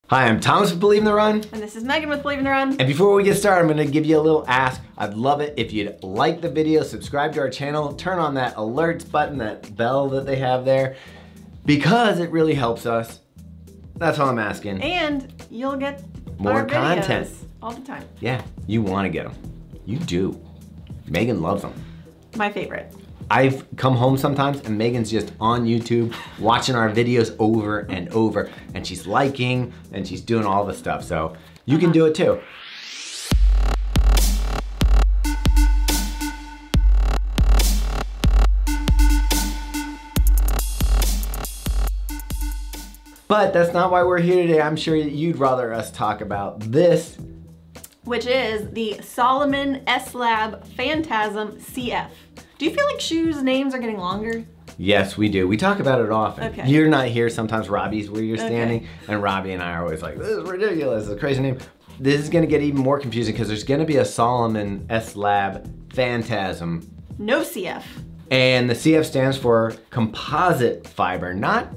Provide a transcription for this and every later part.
Hi, I'm Thomas with Believe in the Run. And this is Megan with Believe in the Run. And before we get started, I'm gonna give you a little ask. I'd love it if you'd like the video, subscribe to our channel, turn on that alerts button, that bell that they have there, because it really helps us. That's all I'm asking. And you'll get more our videos content all the time. Yeah, you wanna get them. You do. Megan loves them. My favorite. I've come home sometimes and Megan's just on YouTube watching our videos over and over, and she's liking and she's doing all the stuff. So you can do it too. But that's not why we're here today. I'm sure you'd rather us talk about this, which is the Salomon S Phantasm CF. Do you feel like shoes names are getting longer? Yes, we do. We talk about it often. Okay. You're not here. Sometimes Robbie's where you're standing, and Robbie and I are always like, this is ridiculous. It's a crazy name. This is going to get even more confusing because there's going to be a Salomon S Phantasm. No CF. And the CF stands for composite fiber, not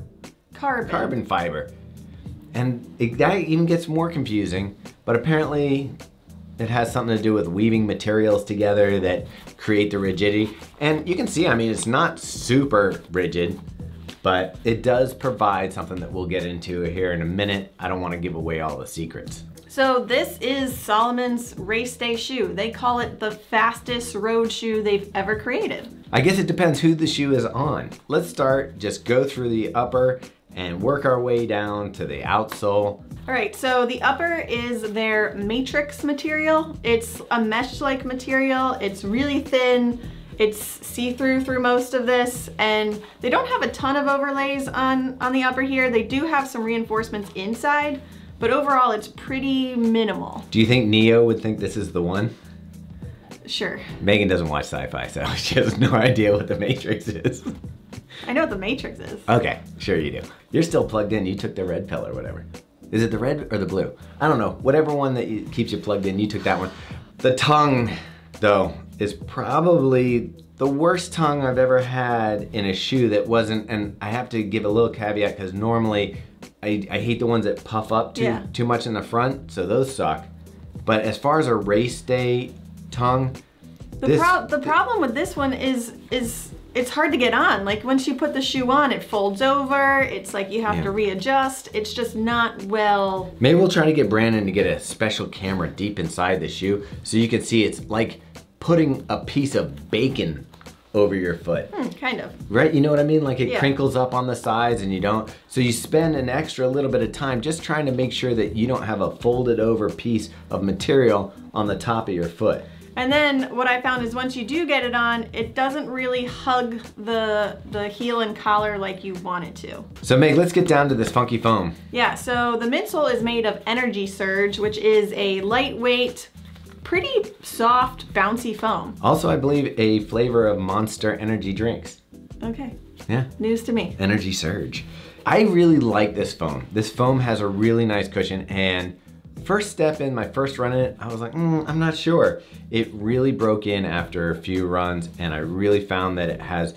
carbon fiber. And that even gets more confusing, but apparently it has something to do with weaving materials together that create the rigidity. And you can see, I mean, it's not super rigid, but it does provide something that we'll get into here in a minute. I don't want to give away all the secrets. So this is Salomon's race day shoe. They call it the fastest road shoe they've ever created. I guess it depends who the shoe is on. Let's start, just go through the upper and work our way down to the outsole. All right, so the upper is their matrix material. It's a mesh-like material. It's really thin. It's see-through through most of this, and they don't have a ton of overlays on the upper here. They do have some reinforcements inside, but overall it's pretty minimal. Do you think Neo would think this is the one? Sure. Megan doesn't watch sci-fi, so she has no idea what the Matrix is. I know what the Matrix is. Okay, sure you do. You're still plugged in. You took the red pill or whatever. Is it the red or the blue? I don't know. Whatever one that keeps you plugged in, you took that one. The tongue, though, is probably the worst tongue I've ever had in a shoe that wasn't, and I have to give a little caveat because normally I hate the ones that puff up too much in the front, so those suck. But as far as a race day tongue, the problem with this one is it's hard to get on. Like once you put the shoe on, it folds over. It's like you have to readjust. It's just not well. Maybe we'll try to get Brandon to get a special camera deep inside the shoe so you can see it's like putting a piece of bacon over your foot. Kind of. Right, you know what I mean? Like it crinkles up on the sides and you don't. So you spend an extra little bit of time just trying to make sure that you don't have a folded over piece of material on the top of your foot. And then what I found is once you do get it on, it doesn't really hug the heel and collar like you want it to. So Meg, let's get down to this funky foam. Yeah, so the midsole is made of Energy Surge, which is a lightweight, pretty soft, bouncy foam. Also, I believe a flavor of Monster energy drinks. Okay. Yeah. News to me. Energy Surge. I really like this foam. This foam has a really nice cushion, and first step in, my first run in it, I was like, I'm not sure. It really broke in after a few runs, and I really found that it has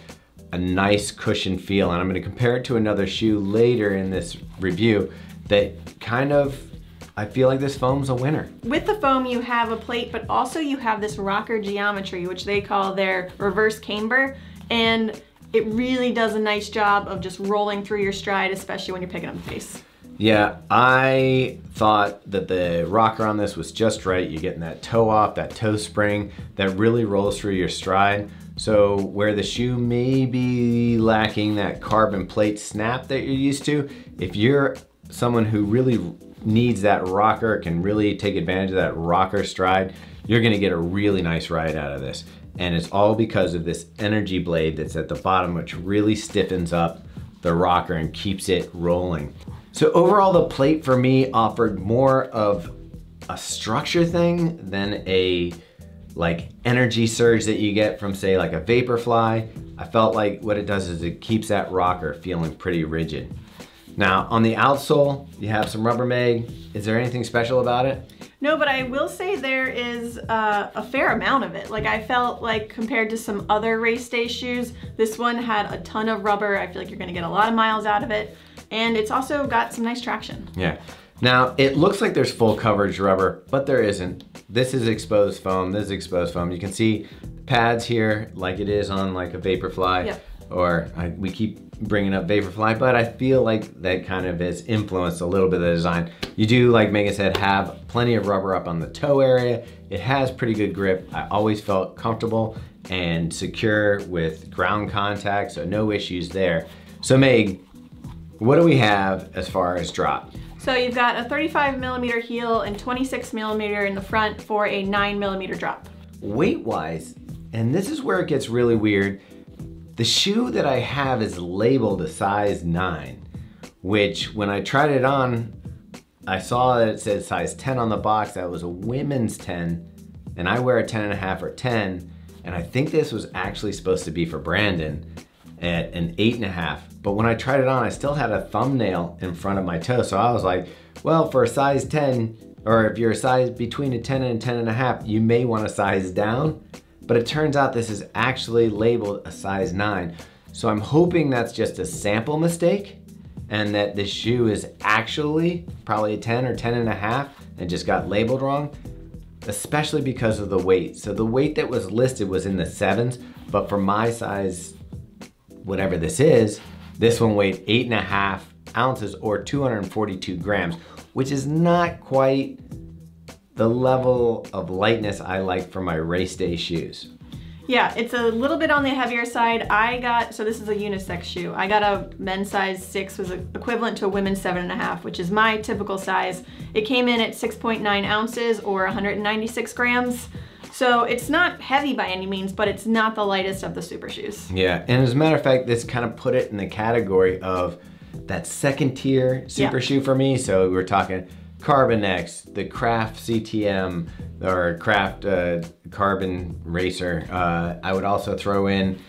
a nice cushion feel, and I'm gonna compare it to another shoe later in this review that kind of, I feel like this foam's a winner. With the foam, you have a plate, but also you have this rocker geometry, which they call their reverse camber, and it really does a nice job of just rolling through your stride, especially when you're picking up the pace. Yeah, I thought that the rocker on this was just right. You're getting that toe off, that toe spring that really rolls through your stride. So where the shoe may be lacking that carbon plate snap that you're used to, if you're someone who really needs that rocker, can really take advantage of that rocker stride, you're gonna get a really nice ride out of this. And it's all because of this energy blade that's at the bottom, which really stiffens up the rocker and keeps it rolling. So overall, the plate for me offered more of a structure thing than a like energy surge that you get from, say, like a Vaporfly. I felt like what it does is it keeps that rocker feeling pretty rigid. Now on the outsole, you have some rubber Meg. Is there anything special about it? No, but I will say there is a fair amount of it. Like I felt like compared to some other race day shoes, this one had a ton of rubber. I feel like you're gonna get a lot of miles out of it. And it's also got some nice traction. Yeah. Now, it looks like there's full coverage rubber, but there isn't. This is exposed foam, this is exposed foam. You can see the pads here like it is on like a Vaporfly. Yep. Or we keep bringing up Vaporfly, but I feel like that kind of has influenced a little bit of the design. You do, like Meaghan said, have plenty of rubber up on the toe area. It has pretty good grip. I always felt comfortable and secure with ground contact, so no issues there. So Meg, what do we have as far as drop? So you've got a 35mm heel and 26mm in the front for a 9mm drop. Weight-wise, and this is where it gets really weird, the shoe that I have is labeled a size 9, which when I tried it on, I saw that it said size 10 on the box. That was a women's 10, and I wear a 10.5 or 10, and I think this was actually supposed to be for Brandon at an 8.5. But when I tried it on, I still had a thumbnail in front of my toe. So I was like, well, for a size 10, or if you're a size between a 10 and a 10.5, you may want to size down. But it turns out this is actually labeled a size 9. So I'm hoping that's just a sample mistake and that this shoe is actually probably a 10 or 10.5 and just got labeled wrong, especially because of the weight. So the weight that was listed was in the 7s, but for my size, whatever this is, this one weighed 8.5 ounces or 242 grams, which is not quite the level of lightness I like for my race day shoes. Yeah, it's a little bit on the heavier side. So this is a unisex shoe. I got a men's size 6, was equivalent to a women's 7.5, which is my typical size. It came in at 6.9 ounces or 196 grams. So it's not heavy by any means, but it's not the lightest of the super shoes. Yeah, and as a matter of fact, this kind of put it in the category of that second tier super shoe for me. So we're talking Carbon X, the Craft CTM, or Craft Carbon Racer. I would also throw in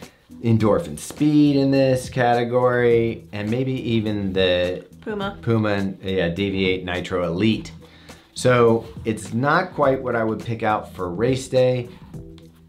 Endorphin Speed in this category, and maybe even the Puma Deviate Nitro Elite. So it's not quite what I would pick out for race day.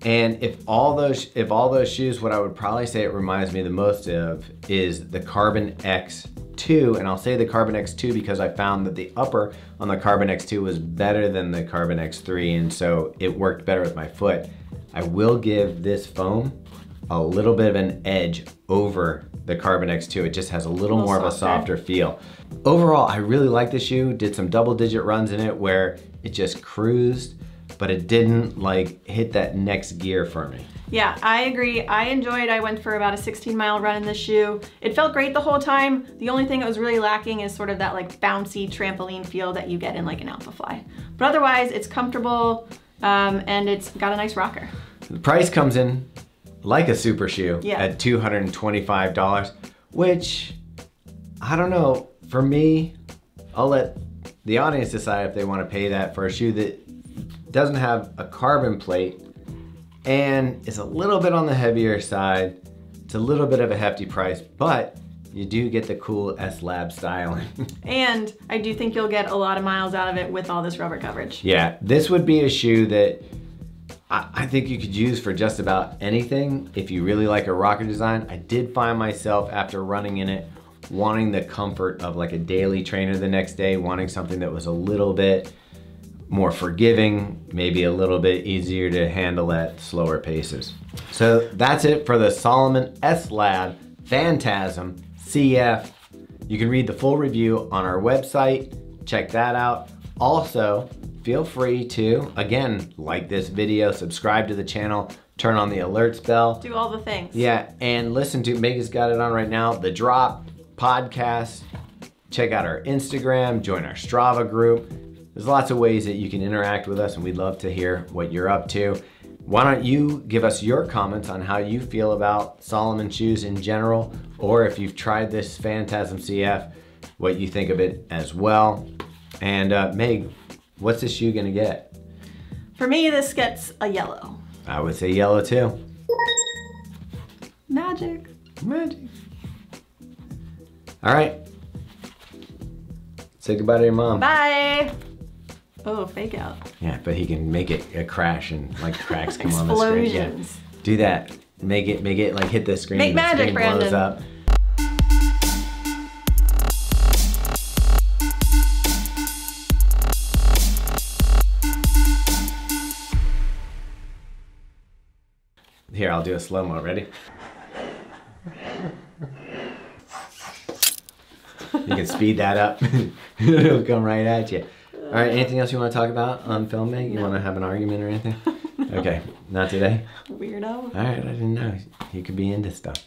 And if all those shoes, what I would probably say it reminds me the most of is the Carbon X2. And I'll say the Carbon X2 because I found that the upper on the Carbon X2 was better than the Carbon X3, and so it worked better with my foot. I will give this foam a little bit of an edge over the Carbon X2. It just has a little more of a softer feel. Overall, I really like the shoe. Did some double-digit runs in it where it just cruised, but it didn't like hit that next gear for me. Yeah, I agree. I went for about a 16-mile run in this shoe. It felt great the whole time. The only thing that was really lacking is sort of that like bouncy trampoline feel that you get in like an Alphafly. But otherwise, it's comfortable and it's got a nice rocker. The price comes in like a super shoe at $225, which I don't know. For me, I'll let the audience decide if they want to pay that for a shoe that doesn't have a carbon plate and is a little bit on the heavier side. It's a little bit of a hefty price, but you do get the cool S-Lab styling. And I do think you'll get a lot of miles out of it with all this rubber coverage. Yeah, this would be a shoe that I think you could use for just about anything if you really like a rocker design. I did find myself after running in it wanting the comfort of like a daily trainer the next day, wanting something that was a little bit more forgiving, maybe a little bit easier to handle at slower paces. So that's it for the Salomon S-Lab Phantasm CF. You can read the full review on our website. Check that out. Also, feel free to, again, like this video, subscribe to the channel, turn on the alerts bell. Do all the things. Yeah, and listen to, Meaghan's got it on right now, The Drop podcast. Check out our Instagram, join our Strava group. There's lots of ways that you can interact with us, and we'd love to hear what you're up to. Why don't you give us your comments on how you feel about Salomon shoes in general, or if you've tried this Phantasm CF, what you think of it as well. And Meg, what's this shoe gonna get? For me, this gets a yellow. I would say yellow too. Magic. Magic. All right. Say goodbye to your mom. Bye. Oh, fake out. Yeah, but he can make it a crash and like cracks come on the screen. Explosions. Yeah. Do that. Make it like hit the screen. Make magic, Brandon. Blows up. Here, I'll do a slow-mo. Ready? You can speed that up. It'll come right at you. All right, anything else you want to talk about on filming? You want to have an argument or anything? No. Okay, not today? Weirdo. All right, I didn't know. You could be into stuff.